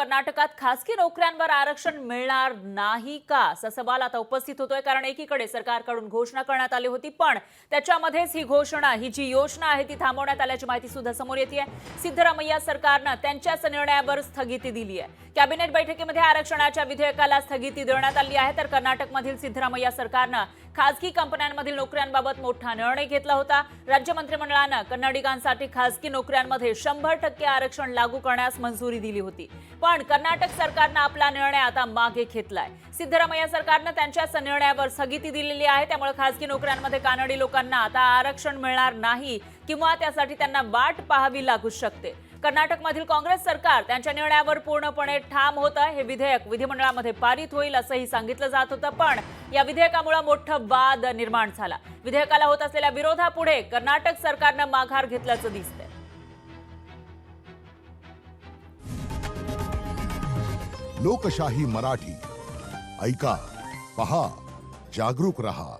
कर्नाटकात खासगी नोकऱ्यांवर आरक्षण मिळणार नाही का असा सवाल आता उपस्थित होतोय। कारण एकीकडे सरकारकडून घोषणा करण्यात आली होती, पण त्याच्यामध्येच ही घोषणा, ही जी योजना आहे ती थांबवण्यात आल्याची माहिती सुद्धा समोर येते। सिद्धरामय्या सरकारनं त्यांच्याच निर्णयावर स्थगिती दिली आहे। कॅबिनेट बैठकीमध्ये आरक्षणाच्या विधेयकाला स्थगिती देण्यात आली आहे, तर कर्नाटकमधील सिद्धरामय्या सरकारनं खासगी कंपन्यांमधील नोकऱ्यांबाबत मोठा निर्णय घेतला होता। राज्य मंत्रिमंडळानं कन्नडिगांसाठी खासगी नोकऱ्यांमध्ये 100% आरक्षण लागू करण्यास मंजुरी दिली होती, पण कर्नाटक सरकारनं आपला निर्णय आता मागे घेतलाय। सिद्धरामय्या सरकारनं त्यांच्याच निर्णयावर स्थगिती दिलेली आहे, त्यामुळे खासगी नोकऱ्यांमध्ये कानडी लोकांना आता आरक्षण मिळणार नाही किंवा त्यासाठी त्यांना वाट पाहावी लागू शकते। कर्नाटकमधील काँग्रेस सरकार त्यांच्या निर्णयावर पूर्णपणे ठाम होतं। हे विधेयक विधिमंडळामध्ये पारित होईल असंही सांगितलं जात होतं, पण या विधेयकामुळे मोठा वाद निर्माण झाला। विधेयकाला होत असलेल्या विरोधापुढे कर्नाटक सरकारनं माघार घेतल्याचं दिसतंय। लोकशाही मराठी ऐका, पहा, जागरूक रहा।